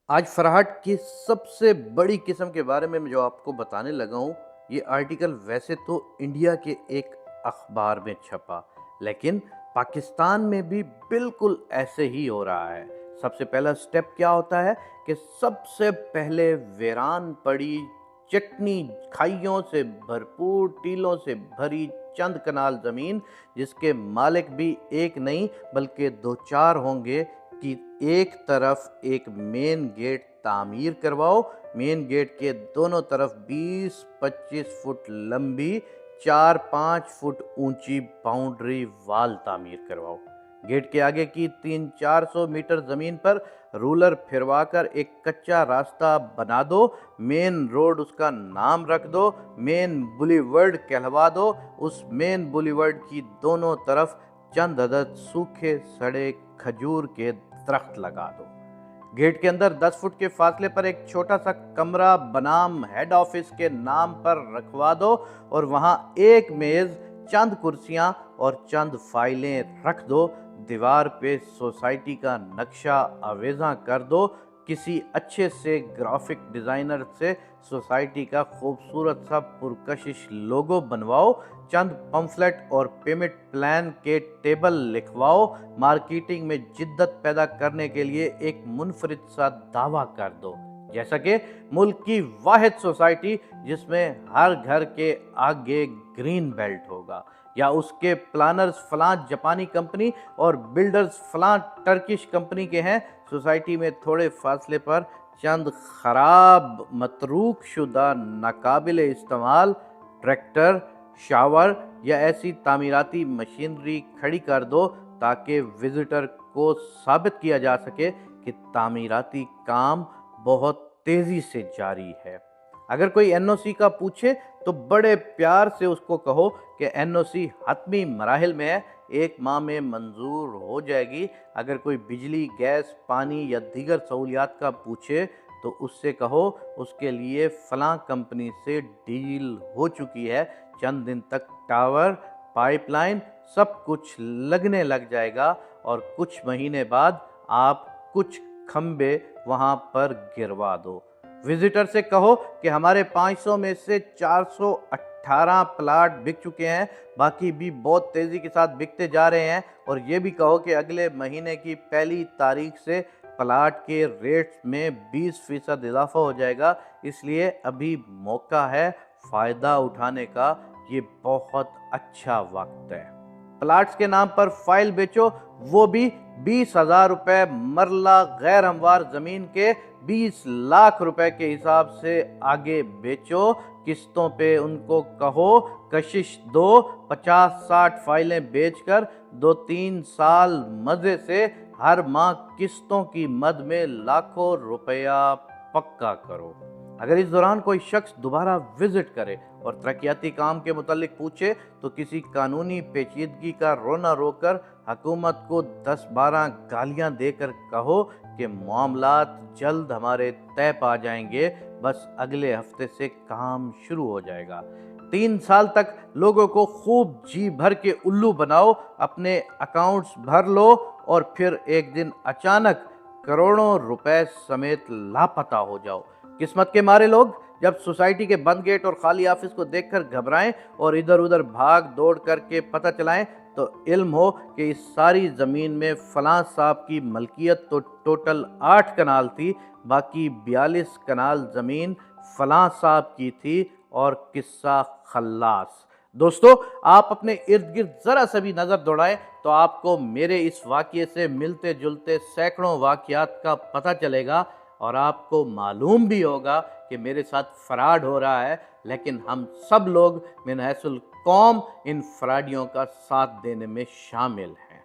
आज फराहट की सबसे बड़ी किस्म के बारे में जो आपको बताने लगा हूँ, ये आर्टिकल वैसे तो इंडिया के एक अखबार में छपा, लेकिन पाकिस्तान में भी बिल्कुल ऐसे ही हो रहा है। सबसे पहला स्टेप क्या होता है कि सबसे पहले वीरान पड़ी, चटनी खाइयों से भरपूर, टीलों से भरी चंद कनाल ज़मीन, जिसके मालिक भी एक नहीं बल्कि दो चार होंगे, कि एक तरफ एक मेन गेट तामीर करवाओ। मेन गेट के दोनों तरफ 20-25 फुट लंबी, 4-5 फुट ऊंची बाउंड्री वाल तामीर करवाओ। गेट के आगे की 300-400 मीटर जमीन पर रूलर फिरवाकर एक कच्चा रास्ता बना दो। मेन रोड उसका नाम रख दो, मेन बुलीवर्ड कहलवा दो। उस मेन बुलीवर्ड की दोनों तरफ चंद अदद सूखे सड़े खजूर के दरख्त लगा दो। गेट के अंदर 10 फुट के फासले पर एक छोटा सा कमरा बनाम हेड ऑफिस के नाम पर रखवा दो और वहां एक मेज, चंद कुर्सियां और चंद फाइलें रख दो। दीवार पे सोसाइटी का नक्शा आवेजा कर दो। किसी अच्छे से ग्राफिक डिजाइनर से सोसाइटी का खूबसूरत सा पुरकशिश लोगो बनवाओ। चंद पंफलेट और पेमेंट प्लान के टेबल लिखवाओ। मार्केटिंग में जिद्दत पैदा करने के लिए एक मुनफरिद सा दावा कर दो, जैसा कि मुल्क की वाहिद सोसाइटी जिसमें हर घर के आगे ग्रीन बेल्ट होगा, या उसके प्लानर्स फलां जापानी कंपनी और बिल्डर्स फलां टर्किश कंपनी के हैं। सोसाइटी में थोड़े फासले पर चंद खराब, मतरूक शुदा, नाकाबिल इस्तेमाल ट्रैक्टर, शावर या ऐसी तामीराती मशीनरी खड़ी कर दो ताकि विजिटर को साबित किया जा सके कि तामीराती काम बहुत तेजी से जारी है। अगर कोई एनओसी का पूछे तो बड़े प्यार से उसको कहो कि एनओसी हतमी मराहिल में है, 1 माह में मंजूर हो जाएगी। अगर कोई बिजली, गैस, पानी या दीगर सहूलियात का पूछे तो उससे कहो उसके लिए फलां कंपनी से डील हो चुकी है, चंद दिन तक टावर, पाइपलाइन सब कुछ लगने लग जाएगा और कुछ महीने बाद आप कुछ खंबे वहां पर गिरवा दो। विजिटर से कहो कि हमारे 500 में से 418 प्लाट बिक चुके हैं, बाकी भी बहुत तेजी के साथ बिकते जा रहे हैं। और ये भी कहो कि अगले महीने की पहली तारीख से प्लाट के रेट्स में 20% इजाफा हो जाएगा, इसलिए अभी मौका है फ़ायदा उठाने का, ये बहुत अच्छा वक्त है। प्लाट्स के नाम पर फाइल बेचो, वो भी 20,000 रुपए मरला गैर हमवार जमीन के 20 लाख रुपए के हिसाब से आगे बेचो। किस्तों पे उनको कहो कशिश दो, 50-60 फाइलें बेचकर 2-3 साल मजे से हर माह किस्तों की मद में लाखों रुपया पक्का करो। अगर इस दौरान कोई शख्स दोबारा विजिट करे और तरक्याती काम के मुतालिक पूछे तो किसी कानूनी पेचीदगी का रोना रोकर हुकूमत को 10-12 गालियां देकर कहो कि मामलात जल्द हमारे तय पा जाएंगे, बस अगले हफ्ते से काम शुरू हो जाएगा। 3 साल तक लोगों को खूब जी भर के उल्लू बनाओ, अपने अकाउंट्स भर लो और फिर एक दिन अचानक करोड़ों रुपए समेत लापता हो जाओ। किस्मत के मारे लोग जब सोसाइटी के बंद गेट और खाली ऑफिस को देखकर घबराएं और इधर उधर भाग दौड़ करके पता चलाएं तो इल्म हो कि इस सारी ज़मीन में फलां साहब की मलकियत तो टोटल 8 कनाल थी, बाकी 42 कनाल ज़मीन फलां साहब की थी। और किस्सा खल्लास। दोस्तों, आप अपने इर्द गिर्द ज़रा सा भी नज़र दौड़ाएं तो आपको मेरे इस वाक़ये से मिलते जुलते सैकड़ों वाक़यात का पता चलेगा और आपको मालूम भी होगा कि मेरे साथ फ्रॉड हो रहा है, लेकिन हम सब लोग मिन हैसुल कौम इन फ्रॉडियों का साथ देने में शामिल हैं।